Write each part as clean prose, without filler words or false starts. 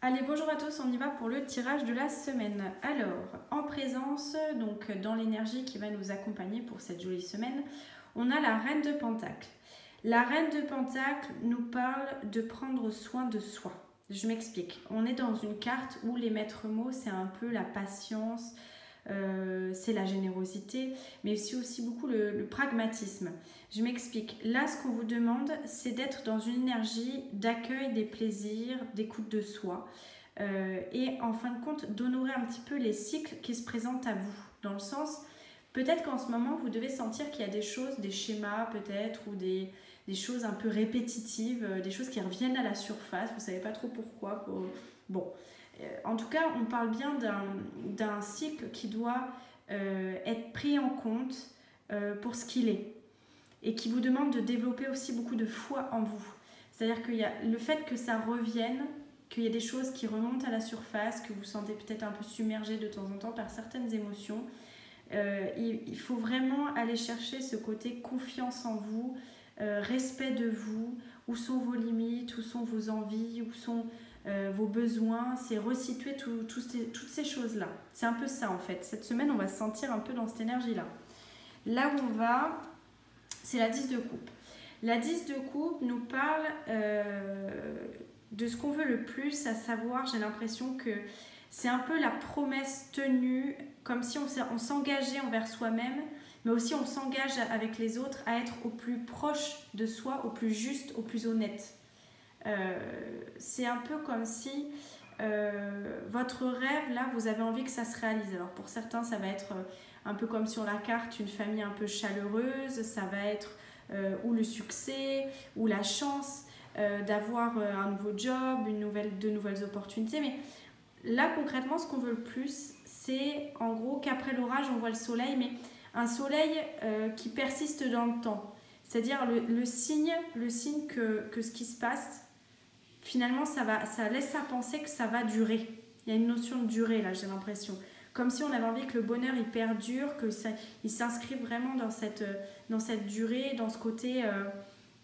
Allez, bonjour à tous, on y va pour le tirage de la semaine. Alors, en présence, donc dans l'énergie qui va nous accompagner pour cette jolie semaine, on a la Reine de Pentacle. La Reine de Pentacle nous parle de prendre soin de soi. Je m'explique. On est dans une carte où les maîtres mots, c'est un peu la patience, c'est la générosité, mais c'est aussi beaucoup le pragmatisme. Je m'explique. Là, ce qu'on vous demande, c'est d'être dans une énergie d'accueil des plaisirs, d'écoute de soi, et en fin de compte, d'honorer un petit peu les cycles qui se présentent à vous. Dans le sens, peut-être qu'en ce moment, vous devez sentir qu'il y a des choses, des schémas peut-être, ou des choses un peu répétitives, des choses qui reviennent à la surface, vous ne savez pas trop pourquoi. Bon. En tout cas, on parle bien d'un cycle qui doit être pris en compte pour ce qu'il est et qui vous demande de développer aussi beaucoup de foi en vous. C'est-à-dire qu'il y a le fait que ça revienne, qu'il y ait des choses qui remontent à la surface, que vous sentez peut-être un peu submergé de temps en temps par certaines émotions. Il faut vraiment aller chercher ce côté confiance en vous, respect de vous, où sont vos limites, où sont vos envies, où sont vos besoins, c'est resituer toutes ces choses-là. C'est un peu ça en fait. Cette semaine, on va se sentir un peu dans cette énergie-là. Là où on va, c'est la 10 de coupe. La 10 de coupe nous parle de ce qu'on veut le plus, à savoir, j'ai l'impression que c'est un peu la promesse tenue, comme si on s'engageait envers soi-même, mais aussi on s'engage avec les autres à être au plus proche de soi, au plus juste, au plus honnête. C'est un peu comme si votre rêve, là, vous avez envie que ça se réalise. Alors pour certains, ça va être un peu comme sur la carte, une famille un peu chaleureuse, ça va être ou le succès, ou la chance d'avoir un nouveau job, de nouvelles opportunités. Mais là, concrètement, ce qu'on veut le plus, c'est en gros qu'après l'orage, on voit le soleil, mais un soleil qui persiste dans le temps. C'est-à-dire le signe que ce qui se passe, finalement, ça laisse à penser que ça va durer. Il y a une notion de durée, là, j'ai l'impression. Comme si on avait envie que le bonheur, il perdure, il s'inscrive vraiment dans cette durée, dans ce côté,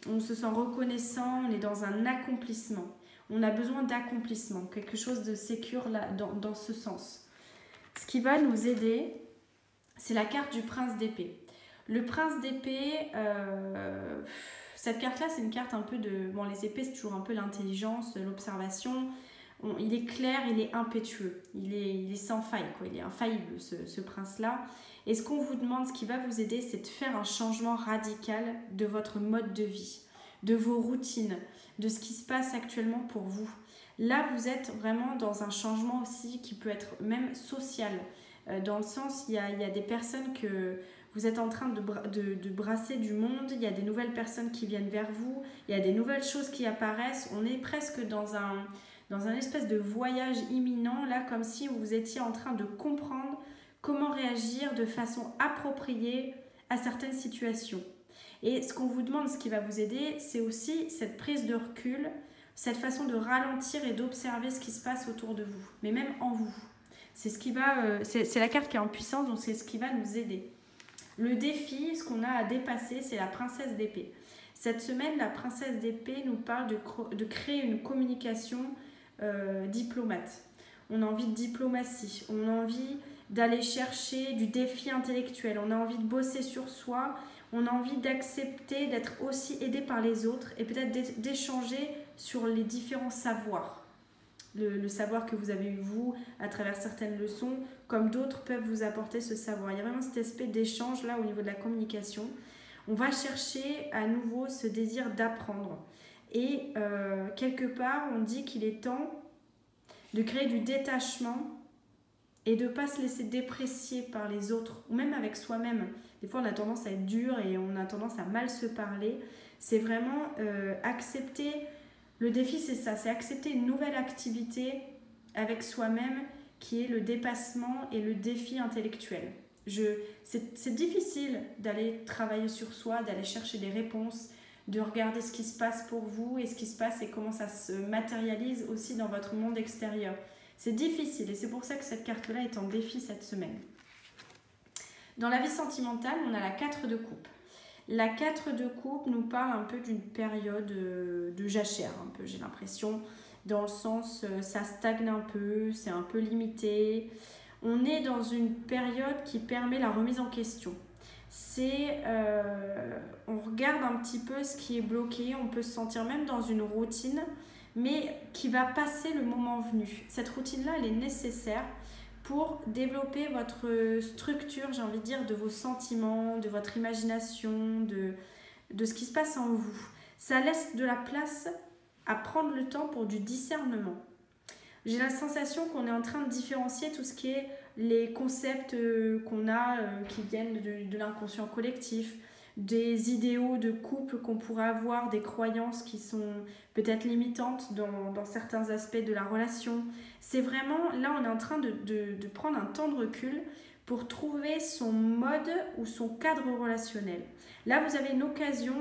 on se sent reconnaissant, on est dans un accomplissement. On a besoin d'accomplissement, quelque chose de sécure là, dans ce sens. Ce qui va nous aider, c'est la carte du prince d'épée. Le prince d'épée, cette carte-là, c'est une carte un peu de... Bon, les épées, c'est toujours un peu l'intelligence, l'observation. Il est clair, il est impétueux, il est sans faille, quoi. Il est infaillible, ce prince-là. Et ce qu'on vous demande, ce qui va vous aider, c'est de faire un changement radical de votre mode de vie, de vos routines, de ce qui se passe actuellement pour vous. Là, vous êtes vraiment dans un changement aussi qui peut être même social. Dans le sens, il y a des personnes que vous êtes en train de brasser du monde, il y a des nouvelles personnes qui viennent vers vous, il y a des nouvelles choses qui apparaissent. On est presque dans un espèce de voyage imminent, là, comme si vous étiez en train de comprendre comment réagir de façon appropriée à certaines situations. Et ce qu'on vous demande, ce qui va vous aider, c'est aussi cette prise de recul, cette façon de ralentir et d'observer ce qui se passe autour de vous, mais même en vous. C'est la carte qui est en puissance, donc c'est ce qui va nous aider. Le défi, ce qu'on a à dépasser, c'est la princesse d'épée. Cette semaine, la princesse d'épée nous parle de créer une communication diplomate. On a envie de diplomatie, on a envie d'aller chercher du défi intellectuel, on a envie de bosser sur soi, on a envie d'accepter d'être aussi aidé par les autres et peut-être d'échanger sur les différents savoirs. Le savoir que vous avez eu vous à travers certaines leçons, comme d'autres peuvent vous apporter ce savoir. Il y a vraiment cet aspect d'échange là au niveau de la communication. On va chercher à nouveau ce désir d'apprendre. Et quelque part, on dit qu'il est temps de créer du détachement et de ne pas se laisser déprécier par les autres, ou même avec soi-même. Des fois, on a tendance à être dur et on a tendance à mal se parler. C'est vraiment accepter... Le défi, c'est ça, c'est accepter une nouvelle activité avec soi-même qui est le dépassement et le défi intellectuel. C'est difficile d'aller travailler sur soi, d'aller chercher des réponses, de regarder ce qui se passe pour vous et ce qui se passe et comment ça se matérialise aussi dans votre monde extérieur. C'est difficile et c'est pour ça que cette carte-là est en défi cette semaine. Dans la vie sentimentale, on a la 4 de coupe. La 4 de coupe nous parle un peu d'une période de jachère, un peu, j'ai l'impression. dans le sens ça stagne un peu, c'est un peu limité. On est dans une période qui permet la remise en question. On regarde un petit peu ce qui est bloqué, on peut se sentir même dans une routine, mais qui va passer le moment venu. Cette routine-là, elle est nécessaire pour développer votre structure, j'ai envie de dire, de vos sentiments, de votre imagination, de ce qui se passe en vous. Ça laisse de la place à prendre le temps pour du discernement. J'ai la sensation qu'on est en train de différencier tout ce qui est les concepts qu'on a qui viennent de l'inconscient collectif, des idéaux de couple qu'on pourrait avoir, des croyances qui sont peut-être limitantes dans certains aspects de la relation. C'est vraiment, là on est en train de prendre un temps de recul pour trouver son mode ou son cadre relationnel. Là vous avez une occasion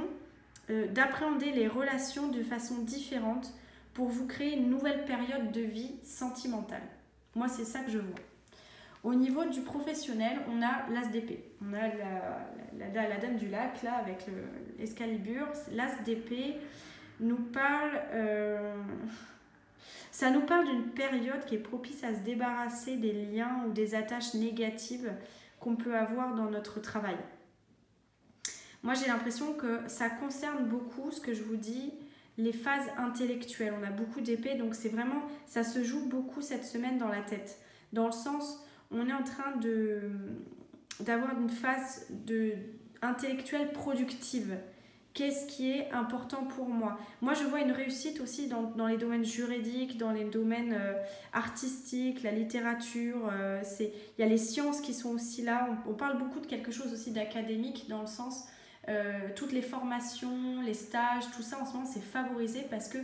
d'appréhender les relations de façon différente pour vous créer une nouvelle période de vie sentimentale. Moi c'est ça que je vois. Au niveau du professionnel, on a l'as d'épée. On a la dame du lac, là, avec l'escalibur. L'as d'épée nous parle... ça nous parle d'une période qui est propice à se débarrasser des liens ou des attaches négatives qu'on peut avoir dans notre travail. Moi, j'ai l'impression que ça concerne beaucoup, ce que je vous dis, les phases intellectuelles. On a beaucoup d'épées, donc c'est vraiment... Ça se joue beaucoup cette semaine dans la tête. Dans le sens... On est en train d'avoir une phase intellectuelle productive. Qu'est-ce qui est important pour moi? Moi, je vois une réussite aussi dans les domaines juridiques, dans les domaines artistiques, la littérature. Il y a les sciences qui sont aussi là. On parle beaucoup de quelque chose aussi d'académique dans le sens... toutes les formations, les stages, tout ça en ce moment, c'est favorisé parce que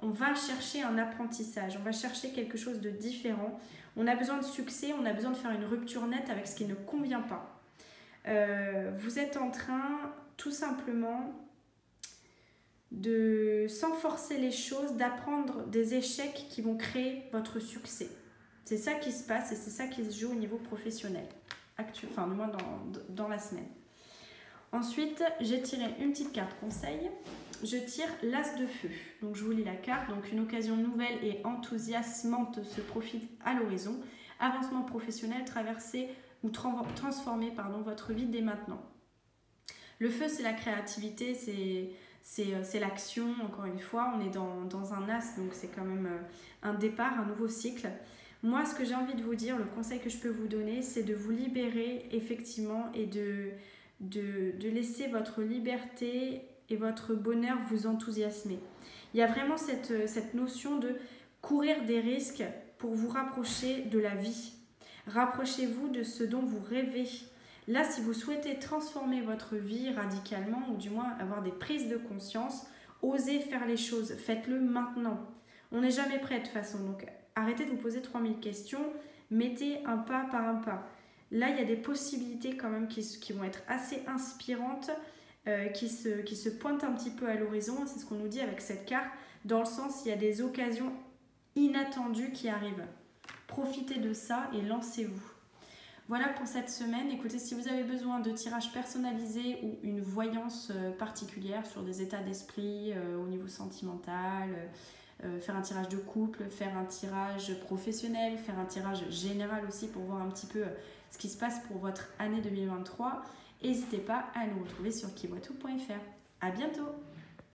on va chercher un apprentissage, on va chercher quelque chose de différent. On a besoin de succès, on a besoin de faire une rupture nette avec ce qui ne convient pas. Vous êtes en train, tout simplement, sans forcer les choses, d'apprendre des échecs qui vont créer votre succès. C'est ça qui se passe et c'est ça qui se joue au niveau professionnel, enfin du moins dans la semaine. Ensuite, j'ai tiré une petite carte conseil. Je tire l'as de feu. Donc, je vous lis la carte. Donc, une occasion nouvelle et enthousiasmante se profile à l'horizon. Avancement professionnel, traverser ou transformer votre vie dès maintenant. Le feu, c'est la créativité, c'est l'action. Encore une fois, on est dans un as, donc c'est quand même un départ, un nouveau cycle. Moi, ce que j'ai envie de vous dire, le conseil que je peux vous donner, c'est de vous libérer effectivement et de laisser votre liberté et votre bonheur vous enthousiasmer. Il y a vraiment cette notion de courir des risques pour vous rapprocher de la vie. Rapprochez-vous de ce dont vous rêvez. Là, si vous souhaitez transformer votre vie radicalement, ou du moins avoir des prises de conscience, osez faire les choses. Faites-le maintenant. On n'est jamais prêt de toute façon. Donc, arrêtez de vous poser 3000 questions. Mettez un pas par un pas. Là, il y a des possibilités quand même qui vont être assez inspirantes, qui se pointent un petit peu à l'horizon. C'est ce qu'on nous dit avec cette carte. Dans le sens, il y a des occasions inattendues qui arrivent. Profitez de ça et lancez-vous. Voilà pour cette semaine. Écoutez, si vous avez besoin de tirages personnalisés ou une voyance particulière sur des états d'esprit au niveau sentimental, faire un tirage de couple, faire un tirage professionnel, faire un tirage général aussi pour voir un petit peu ce qui se passe pour votre année 2023, n'hésitez pas à nous retrouver sur kivoitout.fr. À bientôt!